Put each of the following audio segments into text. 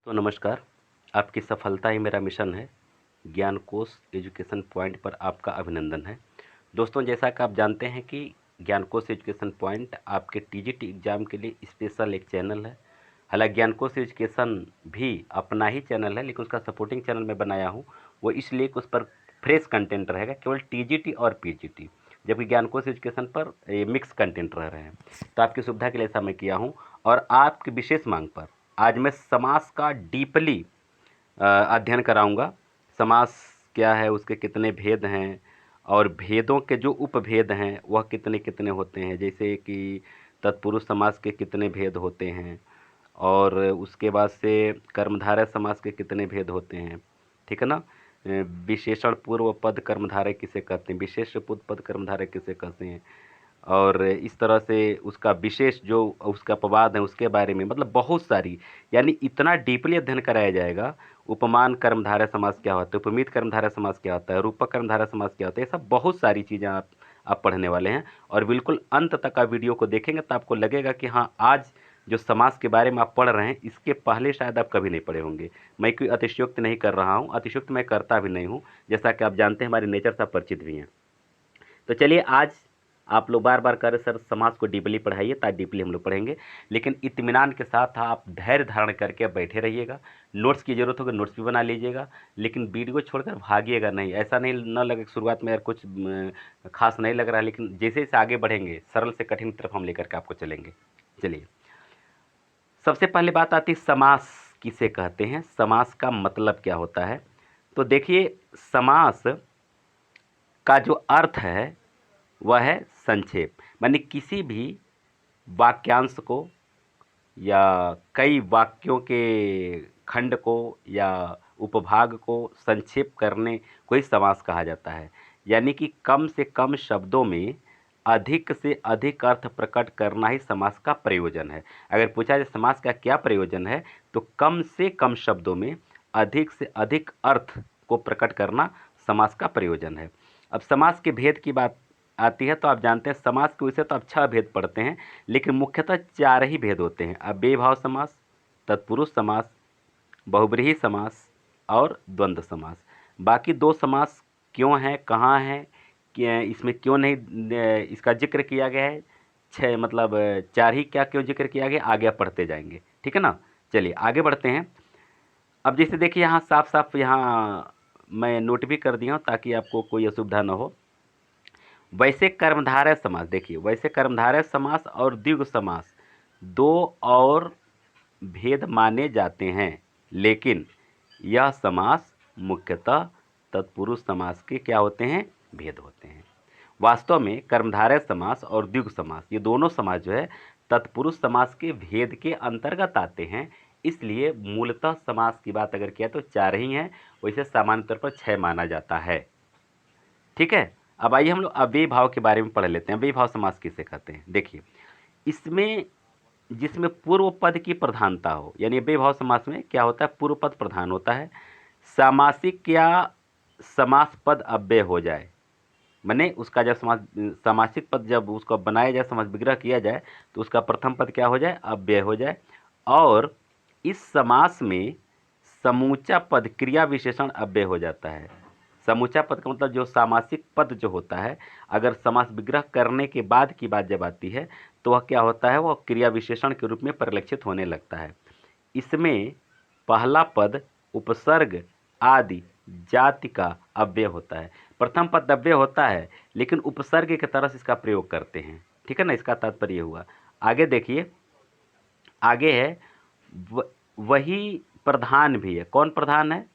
तो नमस्कार। आपकी सफलता ही मेरा मिशन है। ज्ञान कोश एजुकेशन पॉइंट पर आपका अभिनंदन है। दोस्तों, जैसा कि आप जानते हैं कि ज्ञान कोश एजुकेशन पॉइंट आपके टीजीटी एग्ज़ाम के लिए स्पेशल एक चैनल है। हालांकि ज्ञान कोश एजुकेशन भी अपना ही चैनल है, लेकिन उसका सपोर्टिंग चैनल मैं बनाया हूँ वो इसलिए कि उस पर फ्रेश कंटेंट रहेगा, केवल टीजीटी और पीजीटी, जबकि ज्ञान कोश एजुकेशन पर मिक्स कंटेंट रह रहे हैं। तो आपकी सुविधा के लिए ऐसा मैं किया हूँ। और आपकी विशेष मांग पर आज मैं समास का डीपली अध्ययन कराऊंगा। समास क्या है, उसके कितने भेद हैं, और भेदों के जो उपभेद हैं वह कितने कितने होते हैं। जैसे कि तत्पुरुष समास के कितने भेद होते हैं, और उसके बाद से कर्मधारय समास के कितने भेद होते हैं, ठीक है ना। विशेषण पूर्व पद कर्मधारय किसे कहते हैं, विशेष पूर्व पद कर्मधारय किसे कहते हैं, और इस तरह से उसका विशेष जो उसका अपवाद है उसके बारे में, मतलब बहुत सारी, यानी इतना डीपली अध्ययन कराया जाएगा। उपमान कर्मधारय समास क्या होता है, उपमित कर्मधारय समास क्या होता है, रूपक कर्मधारय समास क्या होता है, ये सब बहुत सारी चीज़ें आप पढ़ने वाले हैं। और बिल्कुल अंत तक आप वीडियो को देखेंगे तो आपको लगेगा कि हाँ, आज जो समास के बारे में आप पढ़ रहे हैं इसके पहले शायद आप कभी नहीं पढ़े होंगे। मैं कोई अतिशयोक्ति नहीं कर रहा हूँ, अतिशयोक्ति मैं करता भी नहीं हूँ। जैसा कि आप जानते हैं, हमारे नेचर से आप परिचित भी हैं। तो चलिए, आज आप लोग बार बार कह रहे सर समाज को डीपली पढ़ाइए, ताकि डीपली हम लोग पढ़ेंगे, लेकिन इत्मीनान के साथ आप धैर्य धारण करके बैठे रहिएगा। नोट्स की ज़रूरत होगी नोट्स भी बना लीजिएगा, लेकिन वीडियो छोड़कर भागिएगा नहीं। ऐसा नहीं न लगे शुरुआत में यार कुछ खास नहीं लग रहा है, लेकिन जैसे जैसे आगे बढ़ेंगे सरल से कठिन की तरफ हम लेकर के आपको चलेंगे। चलिए, सबसे पहले बात आती है समास किसे कहते हैं, समास का मतलब क्या होता है। तो देखिए, समास का जो अर्थ है वह है संक्षेप, माने किसी भी वाक्यांश को या कई वाक्यों के खंड को या उपभाग को संक्षेप करने को ही समास कहा जाता है। यानी कि कम से कम शब्दों में अधिक से अधिक अर्थ प्रकट करना ही समास का प्रयोजन है। अगर पूछा जाए समास का क्या प्रयोजन है, तो कम से कम शब्दों में अधिक से अधिक अर्थ को प्रकट करना समास का प्रयोजन है। अब समास के भेद की बात आती है तो आप जानते हैं समास के वैसे तो आप 6 भेद पढ़ते हैं, लेकिन मुख्यतः 4 ही भेद होते हैं। अव्ययीभाव समास, तत्पुरुष समास, बहुब्रीहि समास और द्वंद्व समास। बाकी 2 समास क्यों हैं, कहाँ हैं, इसमें क्यों नहीं इसका जिक्र किया गया है, 6 मतलब 4 ही क्या क्यों जिक्र किया गया, आगे आप पढ़ते जाएंगे, ठीक है ना। चलिए आगे बढ़ते हैं। अब जैसे देखिए, यहाँ साफ साफ यहाँ मैं नोट भी कर दिया हूँ ताकि आपको कोई असुविधा न हो। वैसे कर्मधारय समास, देखिए वैसे कर्मधारय समास और द्विगु समास 2 और भेद माने जाते हैं, लेकिन यह समास मुख्यतः तत्पुरुष समास के क्या होते हैं, भेद होते हैं। वास्तव में कर्मधारय समास और द्विगु समास ये दोनों समास जो है तत्पुरुष समास के भेद के अंतर्गत आते हैं। इसलिए मूलतः समास की बात अगर किया तो 4 ही हैं, वैसे सामान्य तौर पर 6 माना जाता है, ठीक है। अब आइए हम लोग अव्ययी भाव के बारे में पढ़ लेते हैं। अव्ययी भाव समास किसे कहते हैं। देखिए, इसमें जिसमें पूर्व पद की प्रधानता हो, यानी अव्ययी भाव समास में क्या होता है, पूर्व पद प्रधान होता है। सामासिक या समास पद अव्यय हो जाए, माने उसका जब सामासिक पद जब उसको बनाया जाए, समास विग्रह किया जाए, तो उसका प्रथम पद क्या हो जाए, अव्यय हो जाए। और इस समास में समूचा पद क्रिया विशेषण अव्यय हो जाता है। समूचा पद का मतलब जो सामासिक पद जो होता है, अगर समास विग्रह करने के बाद की बात जब आती है तो वह क्या होता है, वह क्रिया विशेषण के रूप में परिलक्षित होने लगता है। इसमें पहला पद उपसर्ग आदि जाति का अव्यय होता है। प्रथम पद अव्यय होता है, लेकिन उपसर्ग की तरह से इसका प्रयोग करते हैं, ठीक है ना। इसका तात्पर्य हुआ। आगे देखिए, आगे है वही प्रधान भी है। कौन प्रधान है,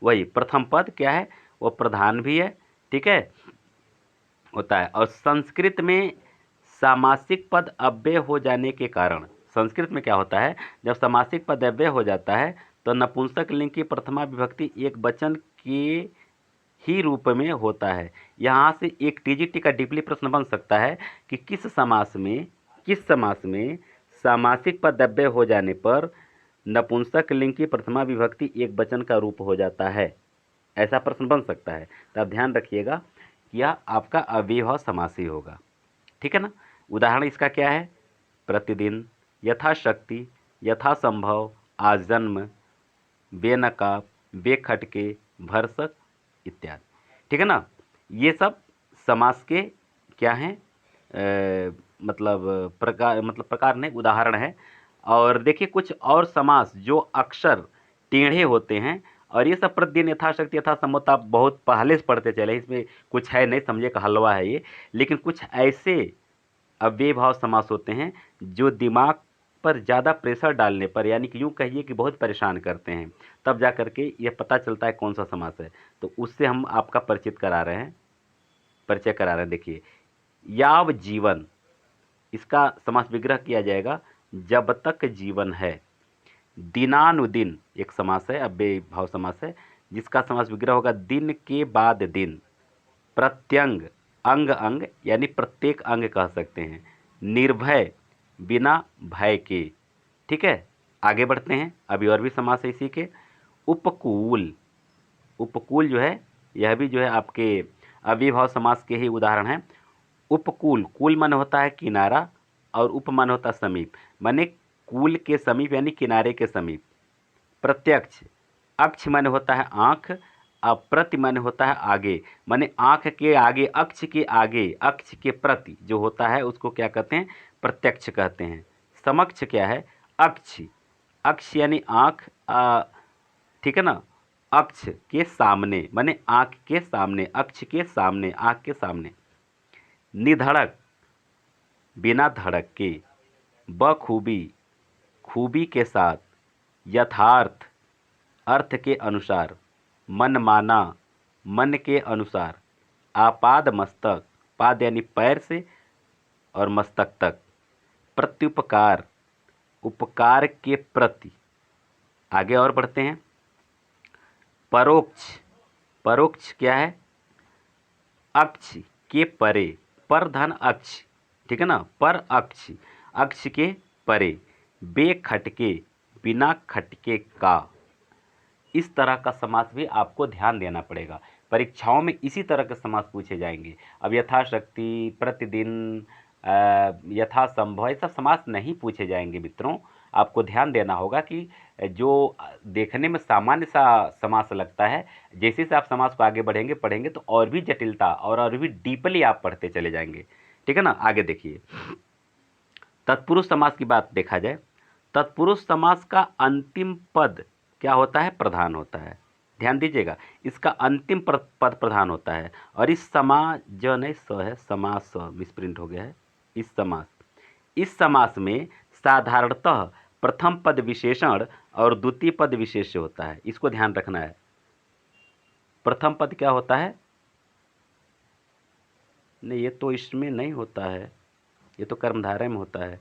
वही प्रथम पद क्या है, वो प्रधान भी है, ठीक है, होता है। और संस्कृत में सामासिक पद अव्यय हो जाने के कारण, संस्कृत में क्या होता है, जब सामासिक पद अव्यय हो जाता है तो नपुंसक लिंग की प्रथमा विभक्ति एक वचन के ही रूप में होता है। यहाँ से एक टीजीटी का डीपली प्रश्न बन सकता है कि किस समास में सामासिक पद अव्यय हो जाने पर नपुंसक लिंग की प्रथमा विभक्ति एक वचन का रूप हो जाता है। ऐसा प्रश्न बन सकता है, तो आप ध्यान रखिएगा कि यह आपका अव्ययीभाव समास ही होगा, ठीक है ना। उदाहरण इसका क्या है, प्रतिदिन, यथाशक्ति, यथासंभव, आजन्म, बेनकाब, बेखटके, भरसक इत्यादि। ठीक है ना। ये सब समास के क्या हैं, मतलब प्रकार नहीं, उदाहरण है। और देखिए कुछ और समास जो अक्सर टेढ़े होते हैं, और ये सब प्रतिदिन यथाशक्ति यथासंभव आप बहुत पहले से पढ़ते चले, इसमें कुछ है नहीं, समझे का हलवा है ये। लेकिन कुछ ऐसे अव्ययभाव समास होते हैं जो दिमाग पर ज़्यादा प्रेशर डालने पर, यानी कि यूँ कहिए कि बहुत परेशान करते हैं, तब जा करके ये पता चलता है कौन सा समास है। तो उससे हम आपका परिचय करा रहे हैं। देखिए, याव जीवन, इसका समास विग्रह किया जाएगा जब तक जीवन है। दिनानुदिन एक समास है, अव्ययभाव समास है, जिसका समास विग्रह होगा दिन के बाद दिन। प्रत्यंग, अंग अंग यानी प्रत्येक अंग कह सकते हैं। निर्भय, बिना भय के। ठीक है, आगे बढ़ते हैं, अभी और भी समास है इसी के। उपकूल, उपकूल जो है यह भी जो है आपके अव्ययभाव समास के ही उदाहरण हैं। उपकूल, कूल मन होता है किनारा, और उप मन होता है समीप, माने कूल के समीप यानी किनारे के समीप। प्रत्यक्ष, अक्ष मन होता है आँख, और प्रति मन होता है आगे, माने आँख के आगे, अक्ष के आगे, अक्ष के प्रति जो होता है उसको क्या कहते हैं, प्रत्यक्ष कहते हैं। समक्ष क्या है, अक्ष, अक्ष यानी आँख, ठीक है ना, अक्ष के सामने, माने आँख के सामने, अक्ष के सामने, आँख के सामने। निधड़क, बिना धड़क के। बखूबी, खूबी के साथ। यथार्थ, अर्थ के अनुसार। मनमाना, मन के अनुसार। आपाद मस्तक, पाद यानी पैर से और मस्तक तक। प्रत्युपकार, उपकार के प्रति। आगे और बढ़ते हैं। परोक्ष, परोक्ष क्या है, अक्ष के परे, पर धन अक्ष, ठीक है ना, पर अक्ष, अक्ष के परे। बेखटके, बिना खटके का। इस तरह का समास भी आपको ध्यान देना पड़ेगा, परीक्षाओं में इसी तरह के समास पूछे जाएंगे। अब यथाशक्ति, प्रतिदिन, यथासंभव, ये सब समास नहीं पूछे जाएंगे मित्रों। आपको ध्यान देना होगा कि जो देखने में सामान्य सा समास लगता है, जैसे से आप समास को आगे बढ़ेंगे पढ़ेंगे तो और भी जटिलता और भी डीपली आप पढ़ते चले जाएंगे। ठीक है ना। आगे देखिए, तत्पुरुष समास की बात देखा जाए, तत्पुरुष समास का अंतिम पद क्या होता है, प्रधान होता है। ध्यान दीजिएगा, इसका अंतिम पद प्रधान होता है। और इस समास, जो नहीं स है, समास मिसप्रिंट हो गया है। इस समास में साधारणतः प्रथम पद विशेषण और द्वितीय पद विशेष्य होता है। इसको ध्यान रखना है। प्रथम पद क्या होता है, नहीं ये तो इसमें नहीं होता है, ये तो कर्मधारय में होता है।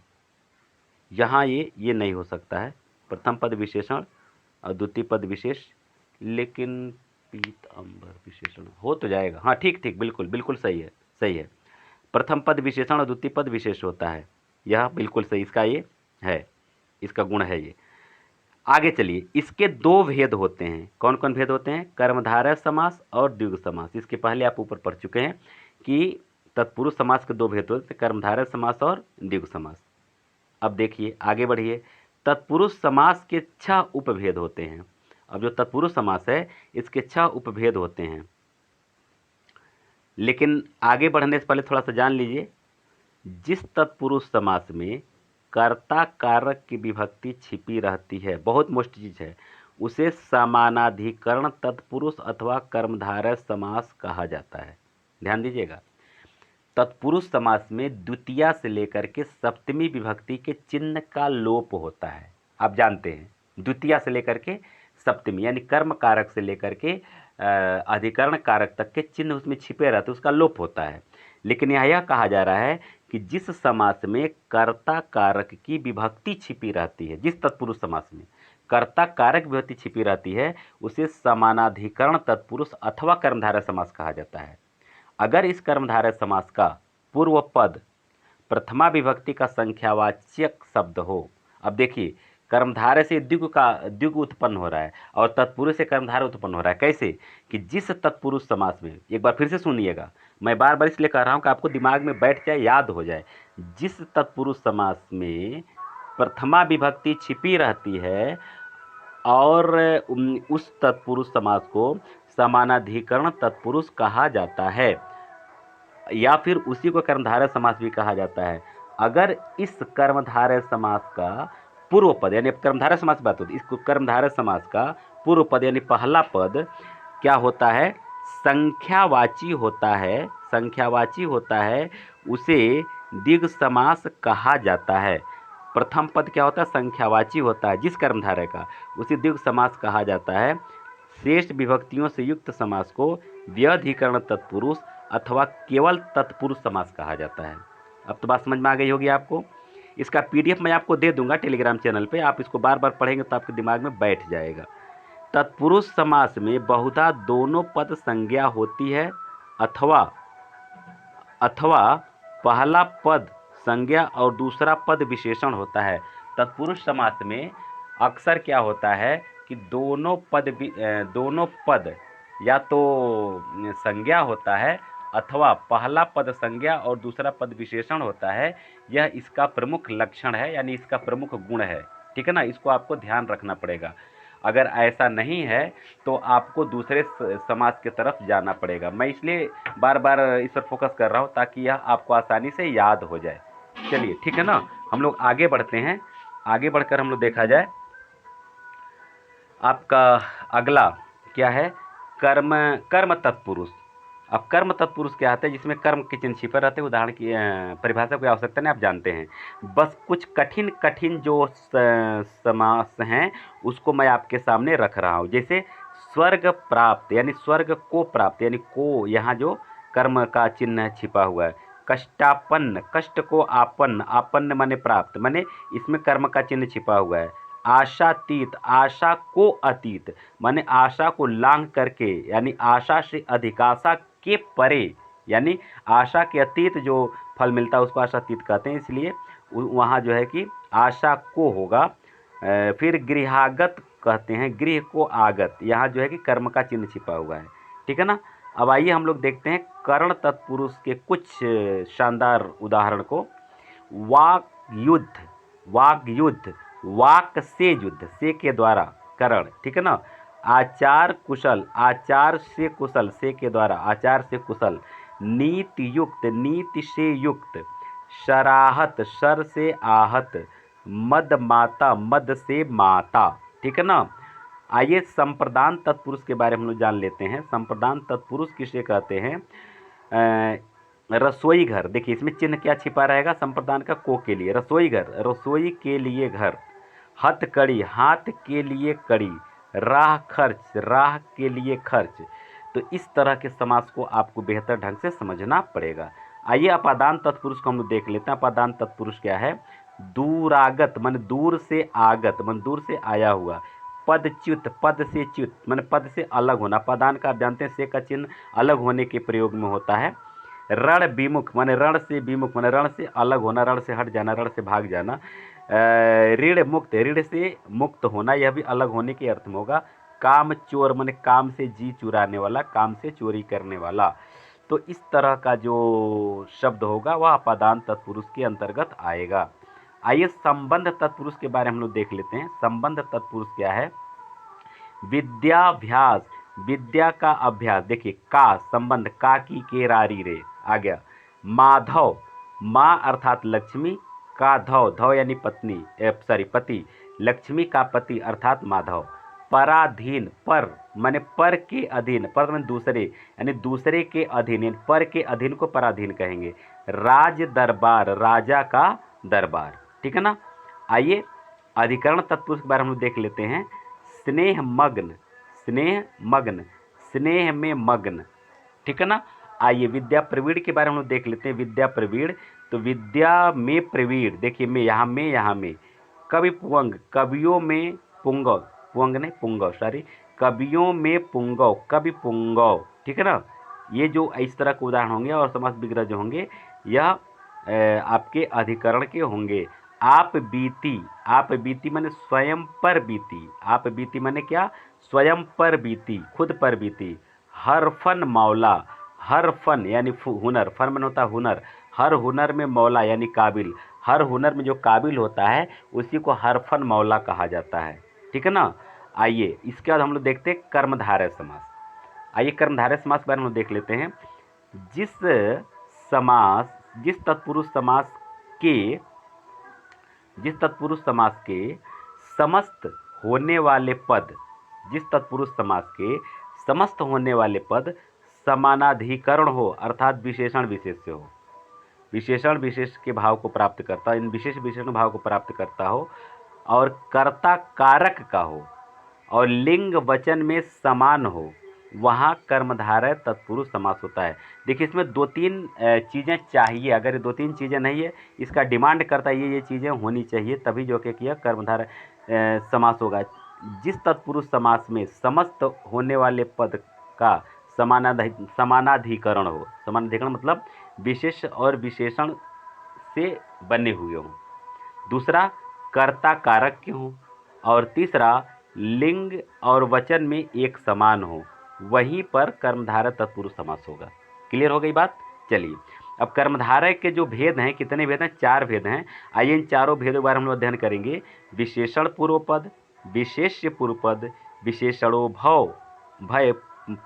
यहाँ ये नहीं हो सकता है, प्रथम पद विशेषण और द्वितीय पद विशेष। लेकिन पीताम्बर विशेषण हो तो जाएगा, हाँ ठीक ठीक, बिल्कुल बिल्कुल सही है, सही है। प्रथम पद विशेषण और द्वितीय पद विशेष होता है, यह बिल्कुल सही, इसका ये है, इसका गुण है ये। आगे चलिए, इसके दो भेद होते हैं। कौन कौन भेद होते हैं, कर्मधारय समास और द्विगु समास। इसके पहले आप ऊपर पढ़ चुके हैं कि तत्पुरुष समास के दो भेद होते हैं, कर्मधारय समास और द्विगु समास। अब देखिए, आगे बढ़िए, तत्पुरुष समास के 6 उपभेद होते हैं। अब जो तत्पुरुष समास है इसके 6 उपभेद होते हैं। लेकिन आगे बढ़ने से पहले थोड़ा सा जान लीजिए, जिस तत्पुरुष समास में कर्ता कारक की विभक्ति छिपी रहती है, बहुत मोस्ट चीज है, उसे समानाधिकरण तत्पुरुष अथवा कर्मधारय समास कहा जाता है। ध्यान दीजिएगा, तत्पुरुष समास में द्वितीया से लेकर के सप्तमी विभक्ति के चिन्ह का लोप होता है। आप जानते हैं, द्वितीया से लेकर के सप्तमी यानी कर्म कारक से लेकर के अधिकरण कारक तक के चिन्ह उसमें छिपे रहते, उसका लोप होता है। लेकिन यह कहा जा रहा है कि जिस समास में कर्ता कारक की विभक्ति छिपी रहती है, जिस तत्पुरुष समास में कर्ता कारक विभक्ति छिपी रहती है, उसे समानाधिकरण तत्पुरुष अथवा कर्मधारय समास कहा जाता है। अगर इस कर्मधारय समास का पूर्व पद प्रथमा विभक्ति का संख्यावाचक शब्द हो, अब देखिए कर्मधारय से द्विगु उत्पन्न हो रहा है और तत्पुरुष से कर्मधारय उत्पन्न हो रहा है। कैसे कि जिस तत्पुरुष समास में, एक बार फिर से सुनिएगा, मैं बार बार इसलिए कह रहा हूं कि आपको दिमाग में बैठ जाए, याद हो जाए। जिस तत्पुरुष समास में प्रथमा विभक्ति छिपी रहती है और उस तत्पुरुष समास को समानाधिकरण तत्पुरुष कहा जाता है, या फिर उसी को कर्मधारय समास भी कहा जाता है। अगर इस कर्मधारय समास का पूर्व पद, यानी कर्मधारय समास की बात होती है, इस कर्मधारय समास का पूर्व पद यानी पहला पद क्या होता है, संख्यावाची होता है, संख्यावाची होता है, उसे द्विग समास कहा जाता है। प्रथम पद क्या होता है, संख्यावाची होता है जिस कर्मधारय का, उसे द्विग समास कहा जाता है। शेष विभक्तियों से युक्त समास को व्यधिकरण तत्पुरुष अथवा केवल तत्पुरुष समास कहा जाता है। अब तो बात समझ में आ गई होगी आपको। इसका पीडीएफ मैं आपको दे दूंगा टेलीग्राम चैनल पे, आप इसको बार बार पढ़ेंगे तो आपके दिमाग में बैठ जाएगा। तत्पुरुष समास में बहुधा दोनों पद संज्ञा होती है अथवा पहला पद संज्ञा और दूसरा पद विशेषण होता है। तत्पुरुष समास में अक्सर क्या होता है कि दोनों पद या तो संज्ञा होता है अथवा पहला पद संज्ञा और दूसरा पद विशेषण होता है। यह इसका प्रमुख लक्षण है, यानी इसका प्रमुख गुण है। ठीक है ना, इसको आपको ध्यान रखना पड़ेगा। अगर ऐसा नहीं है तो आपको दूसरे समास की तरफ जाना पड़ेगा। मैं इसलिए बार बार इस पर फोकस कर रहा हूँ ताकि यह आपको आसानी से याद हो जाए। चलिए ठीक है ना, हम लोग आगे बढ़ते हैं। आगे बढ़कर हम लोग देखा जाए आपका अगला क्या है, कर्म तत्पुरुष। अब कर्म तत्पुरुष क्या आता है, जिसमें कर्म के चिन्ह छिपे रहते हैं। उदाहरण की परिभाषा की आवश्यकता नहीं, आप जानते हैं। बस कुछ कठिन कठिन जो समास हैं उसको मैं आपके सामने रख रहा हूँ। जैसे स्वर्ग प्राप्त, यानी स्वर्ग को प्राप्त, यानी को यहाँ जो कर्म का चिन्ह छिपा हुआ है। कष्टापन्न, कष्ट को आपन्न, आपन्न माने प्राप्त, माने इसमें कर्म का चिन्ह छिपा हुआ है। आशातीत, आशा को अतीत, माने आशा को लांघ करके, यानी आशा से अधिक, आशा के परे, यानी आशा के अतीत जो फल मिलता है उसको आशातीत कहते हैं। इसलिए वहाँ जो है कि आशा को होगा। फिर गृहागत कहते हैं, गृह को आगत, यहाँ जो है कि कर्म का चिन्ह छिपा हुआ है। ठीक है ना। अब आइए हम लोग देखते हैं कर्ण तत्पुरुष के कुछ शानदार उदाहरण को। वाक युद्ध, वाक युद्ध, वाक से युद्ध, से के द्वारा करण। ठीक है ना। आचार कुशल, आचार से कुशल, से के द्वारा आचार से कुशल। नीति युक्त, नीति से युक्त। शराहत, शर से आहत। मद माता, मद से माता। ठीक है ना। आइए संप्रदान तत्पुरुष के बारे में हम लोग जान लेते हैं। संप्रदान तत्पुरुष किसे कहते हैं, रसोई घर। देखिए इसमें चिन्ह क्या छिपा रहेगा संप्रदान का, को के लिए, रसोई घर, रसोई के लिए घर। हथकड़ी, हाथ के लिए कड़ी। राह खर्च, राह के लिए खर्च। तो इस तरह के समास को आपको बेहतर ढंग से समझना पड़ेगा। आइए अपादान तत्पुरुष को हम लोग देख लेते हैं। अपादान तत्पुरुष क्या है, दूरागत मन दूर से आगत, मन दूर से आया हुआ। पदच्युत, पद से च्युत, मन पद से अलग होना। अपादान का आप जानते हैं से का चिन्ह अलग होने के प्रयोग में होता है। रण विमुख, माने रण से विमुख, माने रण से अलग होना, रण से हट जाना, रण से भाग जाना। ऋण मुक्त, ऋण से मुक्त होना, यह भी अलग होने के अर्थ में होगा। काम चोर, माने काम से जी चुराने वाला, काम से चोरी करने वाला। तो इस तरह का जो शब्द होगा वह अपादान तत्पुरुष के अंतर्गत आएगा। आइए संबंध तत्पुरुष के बारे में हम लोग देख लेते हैं। संबंध तत्पुरुष क्या है, विद्याभ्यास, विद्या का अभ्यास। देखिए का संबंध, का की के रारी रे आ गया। माधव, माँ अर्थात लक्ष्मी, का धव, धव यानी पत्नी, पति, लक्ष्मी का पति अर्थात माधव। पराधीन, पर माने पर के अधीन, पर माने दूसरे, यानी दूसरे के अधीन, यानी पर के अधीन को पराधीन कहेंगे। राज दरबार, राजा का दरबार। ठीक है ना। आइए अधिकरण तत्पुरुष के बारे में हम देख लेते हैं। स्नेह मग्न, स्नेह मग्न, स्नेह में मग्न। ठीक है ना। आइए विद्या प्रवीण के बारे में हम देख लेते हैं। विद्या प्रवीण, तो विद्या में प्रवीण, देखिए में, यहाँ में। कवि पुंग, कवियों में पुंगव, पुंग नहीं पुंगव, सॉरी, कवियों में पुंगव, कवि पुंगव। ठीक है ना। ये जो इस तरह के उदाहरण होंगे और समास विग्रह जो होंगे यह आपके अधिकरण के होंगे। आप बीती, आप बीती माने स्वयं पर बीती, आप बीती माने क्या, स्वयं पर बीती, खुद पर बीती। हर फन मौला, हर फन यानी हुनर, फन मन होता है हुनर, हर हुनर में मौला यानी काबिल, हर हुनर में जो काबिल होता है उसी को हर फन मौला कहा जाता है। ठीक है ना। आइए इसके बाद हम लोग देखते हैं कर्मधारय समास। आइए कर्मधारय समास के बारे में हम लोग देख लेते हैं। जिस समास जिस तत्पुरुष समास के जिस तत्पुरुष समास के समस्त होने वाले पद जिस तत्पुरुष समास के समस्त होने वाले पद समानाधिकरण हो, अर्थात विशेषण विशेष से हो, विशेषण विशेष के भाव को प्राप्त करता, इन विशेष विशेषण भाव को प्राप्त करता हो, और कर्ता कारक का हो, और लिंग वचन में समान हो, वहाँ कर्मधारय तत्पुरुष समास होता है। देखिए इसमें दो तीन चीज़ें चाहिए। अगर ये दो तीन चीज़ें नहीं है, इसका डिमांड करता है ये चीज़ें होनी चाहिए, तभी जो कि यह कर्मधारय समास होगा। जिस तत्पुरुष समास में समस्त होने वाले पद का समानाधिकरण हो, समानाधिकरण मतलब विशेष और विशेषण से बने हुए हों, दूसरा कर्ता कारक के हों, और तीसरा लिंग और वचन में एक समान हो, वहीं पर कर्मधारय तत्पुरुष समास होगा। क्लियर हो गई बात? चलिए अब कर्मधारय के जो भेद हैं, कितने भेद हैं? 4 भेद हैं। आइए इन चारों भेदों के बारे में हम लोग अध्ययन करेंगे। विशेषण पूर्व पद, विशेष्य पूर्व पद, विशेषणो भय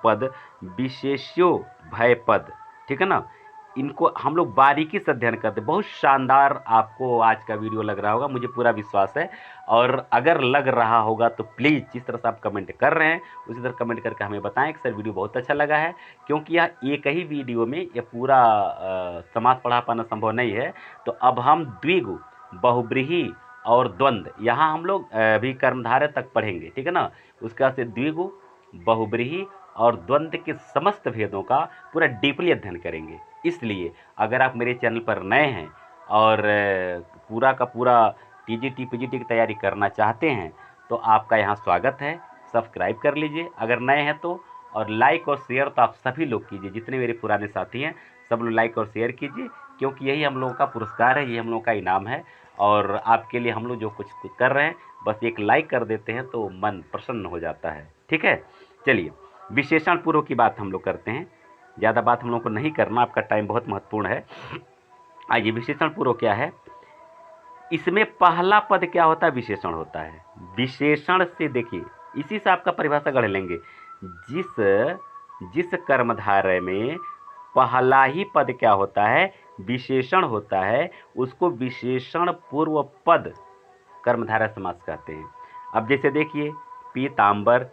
पद, विशेष्यो भय पद। ठीक है ना? इनको हम लोग बारीकी से अध्ययन करते हैं। बहुत शानदार आपको आज का वीडियो लग रहा होगा, मुझे पूरा विश्वास है। और अगर लग रहा होगा तो प्लीज़ जिस तरह से आप कमेंट कर रहे हैं उसी तरह कमेंट करके हमें बताएं कि सर वीडियो बहुत अच्छा लगा है, क्योंकि यह एक ही वीडियो में ये पूरा समास पढ़ा पाना संभव नहीं है। तो अब हम द्विगु, बहुब्रीहि और द्वंद्व, यहाँ हम लोग अभी कर्मधारय तक पढ़ेंगे। ठीक है ना? उसके बाद से द्विगु, बहुब्रीहि और द्वंद्व के समस्त भेदों का पूरा डीपली अध्ययन करेंगे। इसलिए अगर आप मेरे चैनल पर नए हैं और पूरा का पूरा टीजीटी पीजीटी की तैयारी करना चाहते हैं तो आपका यहाँ स्वागत है। सब्सक्राइब कर लीजिए अगर नए हैं तो, और लाइक और शेयर तो आप सभी लोग कीजिए। जितने मेरे पुराने साथी हैं सब लोग लाइक और शेयर कीजिए, क्योंकि यही हम लोगों का पुरस्कार है, यही हम लोगों का इनाम है। और आपके लिए हम लोग जो कुछ कर रहे हैं, बस एक लाइक कर देते हैं तो मन प्रसन्न हो जाता है। ठीक है? चलिए विशेषण पूर्व की बात हम लोग करते हैं। ज़्यादा बात हम लोग को नहीं करना, आपका टाइम बहुत महत्वपूर्ण है। आइए विशेषण पूर्व क्या है? इसमें पहला पद क्या होता है? विशेषण होता है। विशेषण से देखिए, इसी से आपका परिभाषा गढ़ लेंगे। जिस कर्मधारय में पहला ही पद क्या होता है? विशेषण होता है, उसको विशेषण पूर्व पद कर्मधारय समास कहते हैं। अब जैसे देखिए पीतांबर,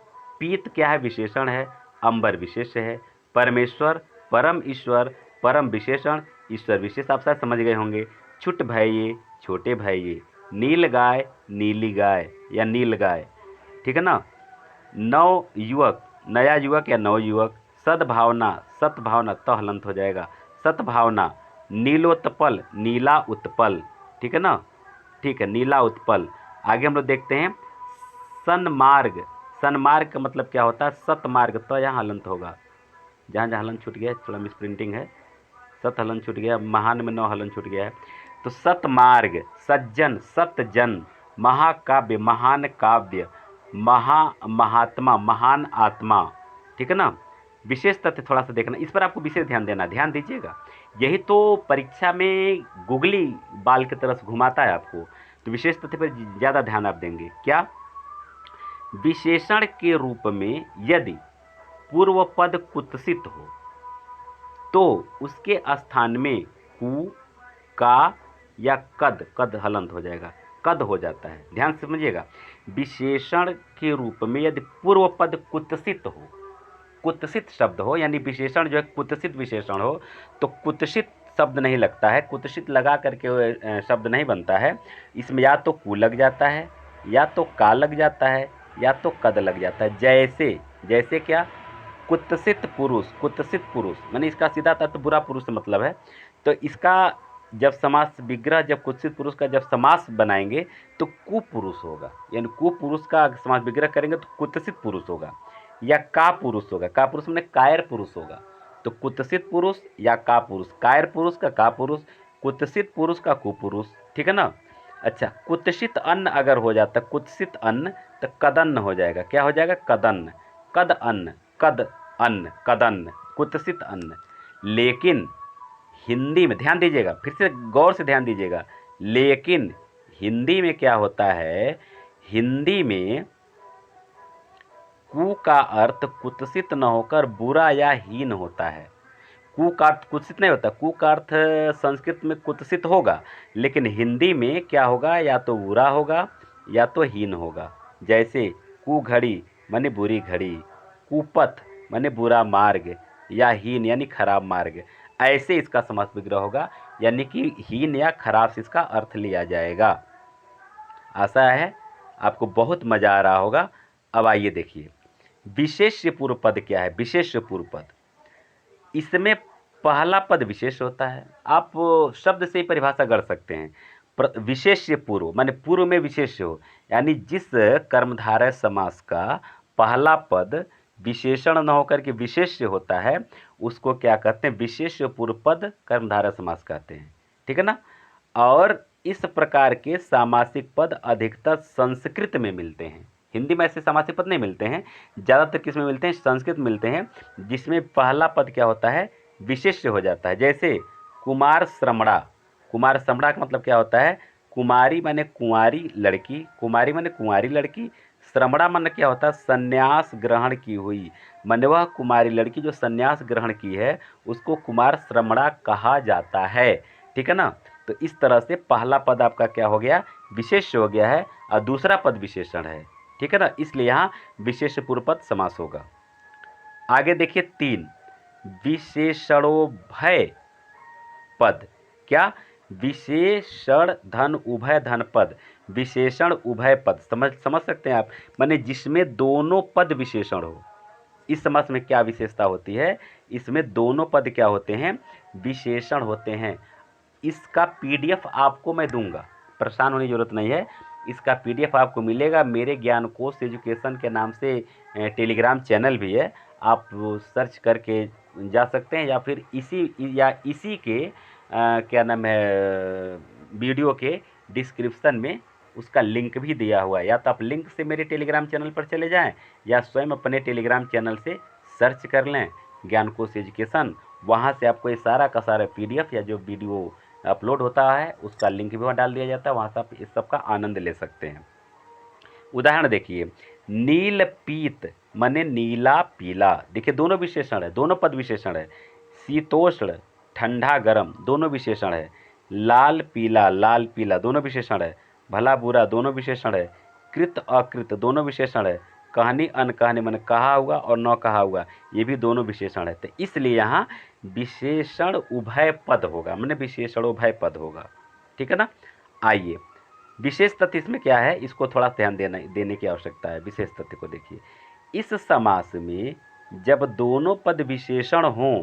पीत क्या है? विशेषण है। अंबर विशेष है। परमेश्वर, परम ईश्वर, परम विशेषण, ईश्वर विशेष, आप शायद समझ गए होंगे। छुट भये, छोटे भये। नील गाय, नीली गाय या नील गाय। ठीक है ना? नव युवक, नया युवक या नव युवक। सद्भावना, सत्भावना तो हलंत हो जाएगा, सत्भावना। नीलोत्पल, नीला उत्पल। ठीक है ना? ठीक है, नीला उत्पल। आगे हम लोग देखते हैं सन्मार्ग। सन्मार्ग का मतलब क्या होता है? सतमार्ग, तो यहाँ हलंत होगा, जहाँ जहाँ हलन छूट गया, थोड़ा मिस प्रिंटिंग है, सत हलन छूट गया, महान में 9 हलन छूट गया है। तो सतमार्ग, सज्जन, सतजन, महाकाव्य, महान काव्य, महात्मा, महान आत्मा। ठीक है ना? विशेष तथ्य थोड़ा सा देखना, इस पर आपको विशेष ध्यान देना, ध्यान दीजिएगा। यही तो परीक्षा में गुगली बाल की तरह से घुमाता है आपको। तो विशेष तथ्य पर ज़्यादा ध्यान आप देंगे। क्या? विशेषण के रूप में यदि पूर्व पद कुत्सित हो तो उसके स्थान में कु, का या कद, कद हलंत हो जाएगा, कद हो जाता है। ध्यान से समझिएगा। विशेषण के रूप में यदि पूर्व पद कुत्सित हो, कुत्सित शब्द हो, यानी विशेषण जो है कुत्सित विशेषण हो, तो कुत्सित शब्द नहीं लगता है, कुत्सित लगा करके शब्द नहीं बनता है। इसमें या तो कु लग जाता है, या तो का लग जाता है, या तो कद लग जाता है। जैसे, जैसे क्या? कुत्सित पुरुष, कुत्सित पुरुष माने इसका सीधा अर्थ बुरा पुरुष से मतलब है। तो इसका जब समास विग्रह, जब कुत्सित पुरुष का जब समास बनाएंगे तो कुपुरुष होगा, यानी कुपुरुष का समास विग्रह करेंगे तो कुत्सित पुरुष होगा, या का पुरुष होगा। का पुरुष माने कायर पुरुष होगा। तो कुत्सित पुरुष या का पुरुष, कायर पुरुष का का पुरुष, कुत्सित पुरुष का कुपुरुष। ठीक है ना? अच्छा, कुत्सित अन्न अगर हो जाता, कुत्सित अन्न, तो कदन्न हो जाएगा। क्या हो जाएगा? कदन्न, कद अन्न, कद अन्न, कदन्न, कुत्सित अन्न। लेकिन हिंदी में ध्यान दीजिएगा, फिर से गौर से ध्यान दीजिएगा, लेकिन हिंदी में क्या होता है? हिंदी में कु का अर्थ कुत्सित न होकर बुरा या हीन होता है। कु का अर्थ कुत्सित नहीं होता, कु का अर्थ संस्कृत में कुत्सित होगा, लेकिन हिंदी में क्या होगा, या तो बुरा होगा या तो हीन होगा। जैसे कुघड़ी माने बुरी घड़ी, कुपथ माने बुरा मार्ग, या हीन यानी खराब मार्ग। ऐसे इसका समास विग्रह होगा, यानी कि हीन या खराब से इसका अर्थ लिया जाएगा। आशा है आपको बहुत मज़ा आ रहा होगा। अब आइए देखिए विशेष्य पूर्व पद क्या है। विशेष्य पूर्व पद, इसमें पहला पद विशेष होता है। आप शब्द से ही परिभाषा कर सकते हैं। विशेष्य पूर्व माने पूर्व में विशेष्य हो, यानी जिस कर्मधारय समास का पहला पद विशेषण न होकर के विशेष्य होता है, उसको क्या कहते हैं, विशेष्य पूर्व पद कर्मधारय समास कहते हैं। ठीक है ना। और इस प्रकार के सामासिक पद अधिकतर संस्कृत में मिलते हैं। हिंदी में ऐसे सामासिक पद नहीं मिलते हैं, ज़्यादातर किस में मिलते हैं, संस्कृत में मिलते हैं, जिसमें पहला पद क्या होता है, विशेष्य हो जाता है। जैसे कुमार श्रमणा, कुमार श्रमणा का मतलब क्या होता है, कुमारी माने कुंवारी लड़की, कुमारी माने कुंवारी लड़की, श्रमणा माने क्या होता है, संन्यास ग्रहण की हुई, माने वह कुमारी लड़की जो संन्यास ग्रहण की है उसको कुमार श्रमणा कहा जाता है। ठीक है ना। तो इस तरह से पहला पद आपका क्या हो गया, विशेष्य हो गया है, और दूसरा पद विशेषण है। ठीक है ना, इसलिए यहाँ विशेष्य पूर्व पद समास होगा। आगे देखिए 3 विशेषणोभय पद। क्या, विशेषण धन उभय धन पद, विशेषण उभय पद समझ सकते हैं आप, माने जिसमें दोनों पद विशेषण हो। इस समास में क्या विशेषता होती है, इसमें दोनों पद क्या होते हैं, विशेषण होते हैं। इसका पीडीएफ आपको मैं दूंगा, परेशान होने की ज़रूरत नहीं है। इसका पीडीएफ आपको मिलेगा मेरे ज्ञानकोश एजुकेशन के नाम से टेलीग्राम चैनल भी है, आप सर्च करके जा सकते हैं, या फिर इसी के क्या नाम है, वीडियो के डिस्क्रिप्शन में उसका लिंक भी दिया हुआ है। या तो आप लिंक से मेरे टेलीग्राम चैनल पर चले जाएं, या स्वयं अपने टेलीग्राम चैनल से सर्च कर लें ज्ञानकोश एजुकेशन, वहाँ से आपको ये सारा का सारा पीडीएफ या जो वीडियो अपलोड होता है उसका लिंक भी वहाँ डाल दिया जाता है, वहाँ से आप इस सब का आनंद ले सकते हैं। उदाहरण देखिए, नील पीत माने नीला पीला, देखिए दोनों विशेषण है, दोनों पद विशेषण है। शीतोष्ण ठंडा गरम दोनों विशेषण है। लाल पीला दोनों विशेषण है। भला बुरा दोनों विशेषण है। कृत अकृत दोनों विशेषण है। कहानी अनकहानी माने कहा हुआ और न कहा हुआ, ये भी दोनों विशेषण है। तो इसलिए यहाँ विशेषण उभय पद होगा, माने विशेषणोभय पद होगा। ठीक है ना। आइए विशेष तथ्य इसमें क्या है, इसको थोड़ा ध्यान देने की आवश्यकता है। विशेष तथ्य को देखिए, इस समास में जब दोनों पद विशेषण हों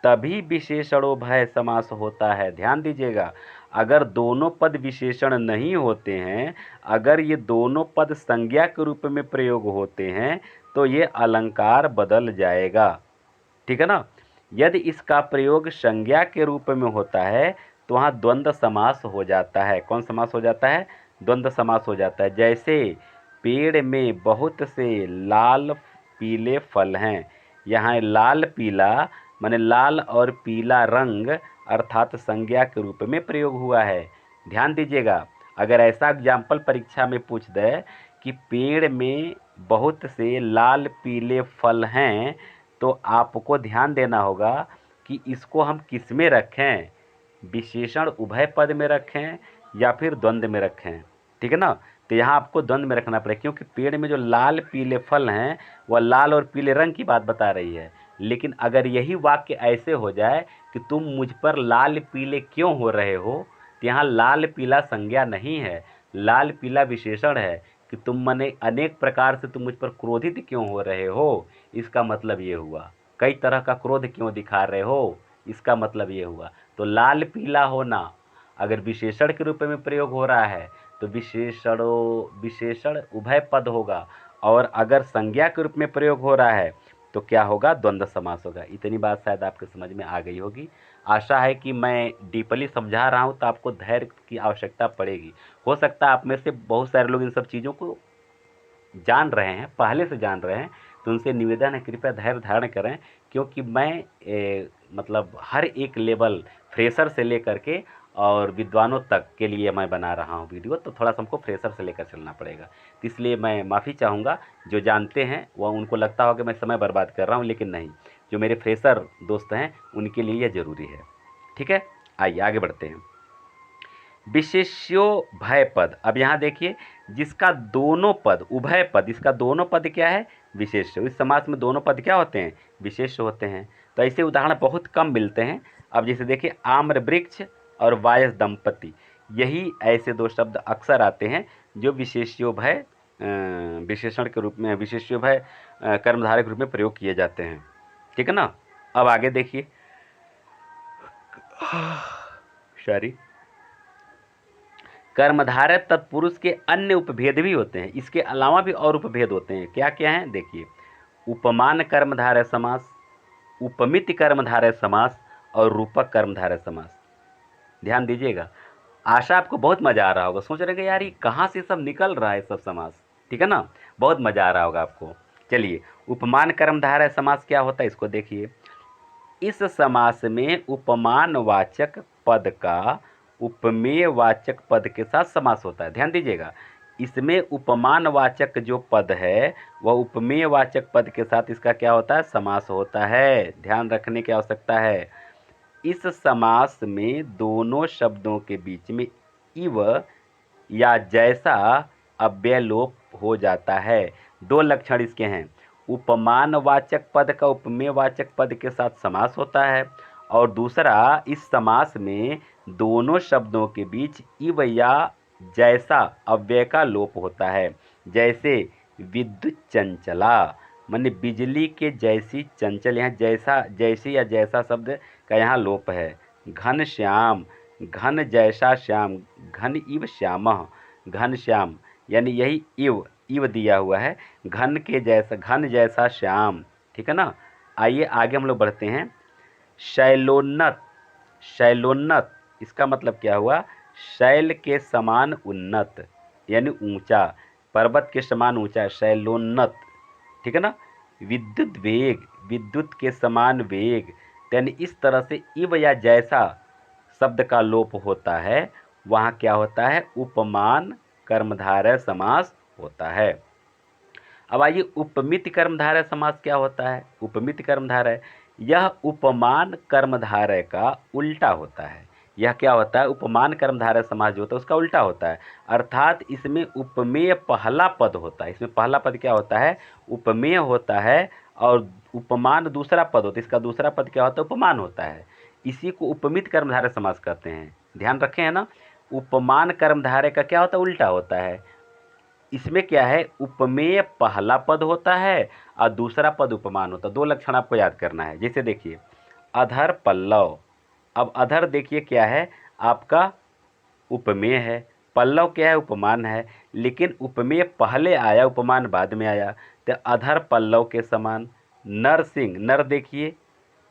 तभी विशेषणोभय समास होता है। ध्यान दीजिएगा, अगर दोनों पद विशेषण नहीं होते हैं, अगर ये दोनों पद संज्ञा के रूप में प्रयोग होते हैं तो ये अलंकार बदल जाएगा। ठीक है ना। यदि इसका प्रयोग संज्ञा के रूप में होता है तो वहाँ द्वंद्व समास हो जाता है। कौन समास हो जाता है, द्वंद्व समास हो जाता है। जैसे पेड़ में बहुत से लाल पीले फल हैं, यहाँ लाल पीला माने लाल और पीला रंग अर्थात संज्ञा के रूप में प्रयोग हुआ है। ध्यान दीजिएगा, अगर ऐसा एग्जाम्पल परीक्षा में पूछ दे कि पेड़ में बहुत से लाल पीले फल हैं, तो आपको ध्यान देना होगा कि इसको हम किस में रखें, विशेषण उभय पद में रखें या फिर द्वंद्व में रखें। ठीक है ना। तो यहाँ आपको द्वंद्व में रखना पड़ेगा, क्योंकि पेड़ में जो लाल पीले फल हैं वह लाल और पीले रंग की बात बता रही है। लेकिन अगर यही वाक्य ऐसे हो जाए कि तुम मुझ पर लाल पीले क्यों हो रहे हो, तो यहाँ लाल पीला संज्ञा नहीं है, लाल पीला विशेषण है कि तुम मने अनेक प्रकार से तुम मुझ पर क्रोधित क्यों हो रहे हो, इसका मतलब ये हुआ। कई तरह का क्रोध क्यों दिखा रहे हो, इसका मतलब ये हुआ। तो लाल पीला होना अगर विशेषण के रूप में प्रयोग हो रहा है तो विशेषण उभय पद होगा, और अगर संज्ञा के रूप में प्रयोग हो रहा है तो क्या होगा, द्वंद्व समास होगा। इतनी बात शायद आपके समझ में आ गई होगी। आशा है कि मैं डीपली समझा रहा हूँ तो आपको धैर्य की आवश्यकता पड़ेगी। हो सकता है आप में से बहुत सारे लोग इन सब चीज़ों को जान रहे हैं, पहले से जान रहे हैं, तो उनसे निवेदन है कृपया धैर्य धारण करें, क्योंकि मैं मतलब हर एक लेवल फ्रेशर से लेकर के और विद्वानों तक के लिए मैं बना रहा हूँ वीडियो, तो थोड़ा सा हमको फ्रेशर से लेकर चलना पड़ेगा। तो इसलिए मैं माफ़ी चाहूँगा, जो जानते हैं वह उनको लगता होगा कि मैं समय बर्बाद कर रहा हूँ, लेकिन नहीं, जो मेरे फ्रेशर दोस्त हैं उनके लिए यह ज़रूरी है। ठीक है, आइए आगे बढ़ते हैं। विशेष्यो भय पद। अब यहाँ देखिए, जिसका दोनों पद, उभय पद, इसका दोनों पद क्या है? विशेष्य। इस समास में दोनों पद क्या होते हैं? विशेष्य होते हैं। तो ऐसे उदाहरण बहुत कम मिलते हैं। अब जैसे देखिए, आम्र वृक्ष और वायस दंपति, यही ऐसे दो शब्द अक्सर आते हैं जो विशेष्योभय विशेषण के रूप में, विशेष्योभय कर्मधारय के रूप में प्रयोग किए जाते हैं। ठीक है ना। अब आगे देखिए, सॉरी, कर्मधारय तत्पुरुष के अन्य उपभेद भी होते हैं। इसके अलावा भी और उपभेद होते हैं। क्या क्या हैं? देखिए, उपमान कर्मधारय समास, उपमिति कर्मधारय समास और रूपक कर्मधारय समास। ध्यान दीजिएगा। आशा आपको बहुत मज़ा आ रहा होगा, सोच रहे हैं यार ये कहाँ से सब निकल रहा है सब समास। ठीक है ना, बहुत मज़ा आ रहा होगा आपको। चलिए, उपमान कर्मधारय समास क्या होता है इसको देखिए। इस समास में उपमान वाचक पद का उपमेय वाचक पद के साथ समास होता है। ध्यान दीजिएगा, इसमें उपमान वाचक जो पद है वह उपमेय वाचक पद के साथ इसका क्या होता है? समास होता है। ध्यान रखने की आवश्यकता है। इस समास में दोनों शब्दों के बीच में इव या जैसा अव्यय लोप हो जाता है। दो लक्षण इसके हैं, उपमान वाचक पद का उपमेय वाचक पद के साथ समास होता है, और दूसरा, इस समास में दोनों शब्दों के बीच इव या जैसा अव्यय का लोप होता है। जैसे विद्युत चंचला, माने बिजली के जैसी चंचल, यहाँ जैसा, जैसी या जैसा शब्द का यहाँ लोप है। घन श्याम, घन जैसा श्याम, घन इव श्यामः, घन श्याम, यानी यही इव दिया हुआ है, घन के जैसा, घन जैसा श्याम। ठीक है ना। आइए आगे हम लोग बढ़ते हैं। शैलोन्नत, शैलोन्नत इसका मतलब क्या हुआ? शैल के समान उन्नत, यानी ऊंचा, पर्वत के समान ऊंचा, शैलोन्नत। ठीक है ना। विद्युत वेग, विद्युत के समान वेग, यानी इस तरह से इव या जैसा शब्द का लोप होता है, वहाँ क्या होता है? उपमान कर्मधारय समास होता है। अब आइए, उपमिति कर्मधारय समास क्या होता है? उपमिति कर्मधारय, यह उपमान कर्मधारय का उल्टा होता है। यह क्या होता है? उपमान कर्मधारय समास जो होता है उसका उल्टा होता है। अर्थात इसमें उपमेय पहला पद होता है। इसमें पहला पद क्या होता है? उपमेय होता है, और उपमान दूसरा पद होता है। इसका दूसरा पद क्या होता है? उपमान होता है। इसी को उपमित कर्मधारय समास कहते हैं। ध्यान रखें, है ना। उपमान कर्मधारय का क्या होता है? उल्टा होता है। इसमें क्या है? उपमेय पहला पद होता है और दूसरा पद उपमान होता है। दो लक्षण आपको याद करना है। जैसे देखिए, अधर पल्लव। अब अधर देखिए क्या है? आपका उपमेय है, पल्लव क्या है? उपमान है। लेकिन उपमेय पहले आया, उपमान बाद में आया, तो अधर पल्लव के समान। नरसिंह, नर देखिए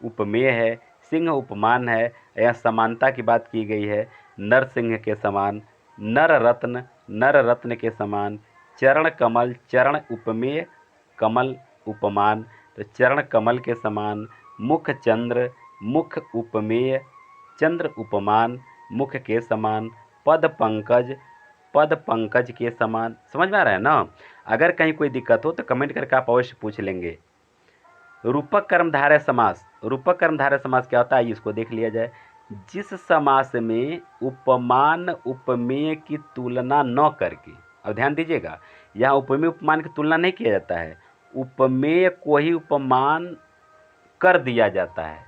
उपमेय है, सिंह उपमान है, यहाँ समानता की बात की गई है। नरसिंह के समान। नर रत्न, नर रत्न के समान। चरण कमल, चरण उपमेय, कमल उपमान, तो चरण कमल के समान। मुख चंद्र, मुख उपमेय, चंद्र उपमान, मुख के समान। पद पंकज, पद पंकज के समान। समझ में आ रहा है ना। अगर कहीं कोई दिक्कत हो तो कमेंट करके आप अवश्य पूछ लेंगे। रूपक कर्मधारय समास, रूपक कर्मधारय समास क्या होता है इसको देख लिया जाए। जिस समास में उपमान उपमेय की तुलना न करके, अब ध्यान दीजिएगा, यहाँ उपमेय उपमान की तुलना नहीं किया जाता है, उपमेय को ही उपमान कर दिया जाता है।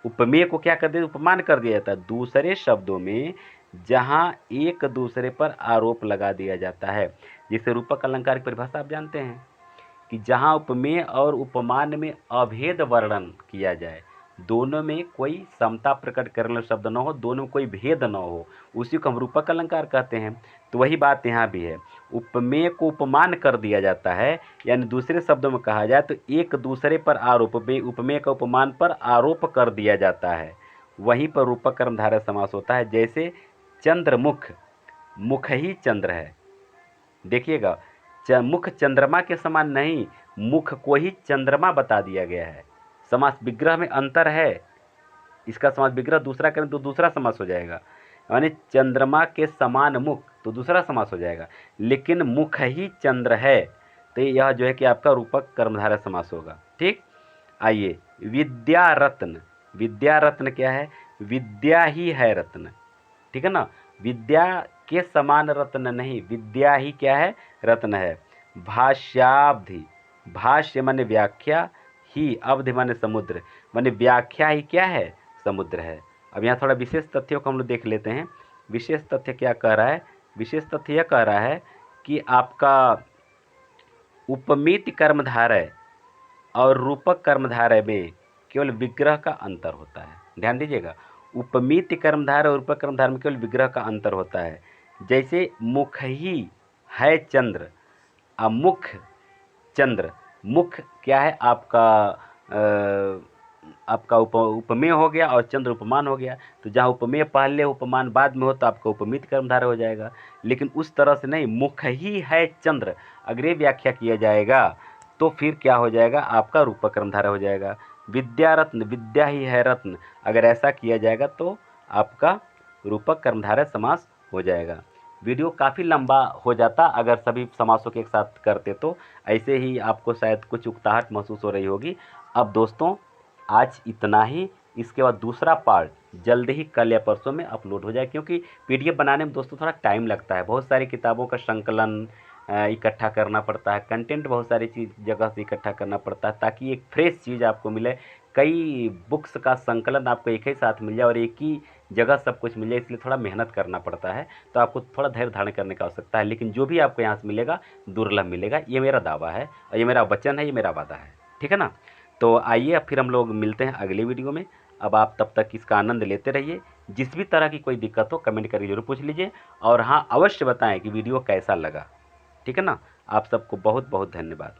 उपमेय को क्या कर दिया? उपमान कर दिया जाता है। दूसरे शब्दों में जहाँ एक दूसरे पर आरोप लगा दिया जाता है, जिसे रूपक अलंकार की परिभाषा आप जानते हैं कि जहाँ उपमेय और उपमान में अभेद वर्णन किया जाए, दोनों में कोई समता प्रकट करने वाला शब्द न हो, दोनों में कोई भेद न हो, उसी को हम रूपक अलंकार कहते हैं। तो वही बात यहाँ भी है। उपमेय को उपमान कर दिया जाता है, यानी दूसरे शब्दों में कहा जाए तो एक दूसरे पर आरोप, उपमेय का उपमान पर आरोप कर दिया जाता है, वहीं पर रूपक कर्मधारय समास होता है। जैसे चंद्रमुख, मुख ही चंद्र है। देखिएगा, मुख चंद्रमा के समान नहीं, मुख को ही चंद्रमा बता दिया गया है। समास विग्रह में अंतर है। इसका समास विग्रह दूसरा करें तो दूसरा समास हो जाएगा, यानी चंद्रमा के समान मुख तो दूसरा समास हो जाएगा, लेकिन मुख ही चंद्र है तो यह जो है कि आपका रूपक कर्मधारय समास होगा। ठीक, आइए विद्या रत्न, विद्या रत्न क्या है, विद्या ही है रत्न, ठीक है ना, विद्या के समान रत्न नहीं, विद्या ही क्या है, रत्न है। भाष्याब्धि, भाष्य माने व्याख्या, ही अवधि माने समुद्र, माने व्याख्या ही क्या है, समुद्र है। अब यहाँ थोड़ा विशेष तथ्यों को हम लोग देख लेते हैं। विशेष तथ्य क्या कह रहा है, विशेष तथ्य यह कह रहा है कि आपका उपमित कर्मधारय और रूपक कर्मधारय में केवल विग्रह का अंतर होता है। ध्यान दीजिएगा, उपमित कर्मधारय और रूपक कर्मधारय में केवल विग्रह का अंतर होता है। जैसे मुख ही है चंद्र, मुख चंद्र, मुख क्या है आपका आपका उपमेय हो गया और चंद्र उपमान हो गया, तो जहाँ उपमेय पहले उपमान बाद में हो तो आपका उपमित कर्मधारय हो जाएगा। लेकिन उस तरह से नहीं, मुख ही है चंद्र अगर ये व्याख्या किया जाएगा तो फिर क्या हो जाएगा, आपका रूपक कर्मधारय हो जाएगा। विद्या रत्न, विद्या ही है रत्न, अगर ऐसा किया जाएगा तो आपका रूपक कर्मधारय समास हो जाएगा। वीडियो काफ़ी लंबा हो जाता अगर सभी समासों के एक साथ करते, तो ऐसे ही आपको शायद कुछ उकताहट महसूस हो रही होगी। अब दोस्तों आज इतना ही, इसके बाद दूसरा पार्ट जल्द ही कल या परसों में अपलोड हो जाए, क्योंकि पीडीएफ बनाने में दोस्तों थोड़ा टाइम लगता है, बहुत सारी किताबों का संकलन इकट्ठा करना पड़ता है, कंटेंट बहुत सारी चीज़ जगह से इकट्ठा करना पड़ता है ताकि एक फ्रेश चीज़ आपको मिले। कई बुक्स का संकलन आपको एक ही साथ मिल जाए और एक ही जगह सब कुछ मिल जाए, इसलिए थोड़ा मेहनत करना पड़ता है, तो आपको थोड़ा धैर्य धारण करने की आवश्यकता है। लेकिन जो भी आपको यहाँ से मिलेगा दुर्लभ मिलेगा, ये मेरा दावा है और ये मेरा वचन है, ये मेरा वादा है, ठीक है ना। तो आइए अब फिर हम लोग मिलते हैं अगली वीडियो में। अब आप तब तक इसका आनंद लेते रहिए। जिस भी तरह की कोई दिक्कत हो कमेंट करके जरूर पूछ लीजिए, और हाँ अवश्य बताएं कि वीडियो कैसा लगा, ठीक है ना। आप सबको बहुत बहुत धन्यवाद।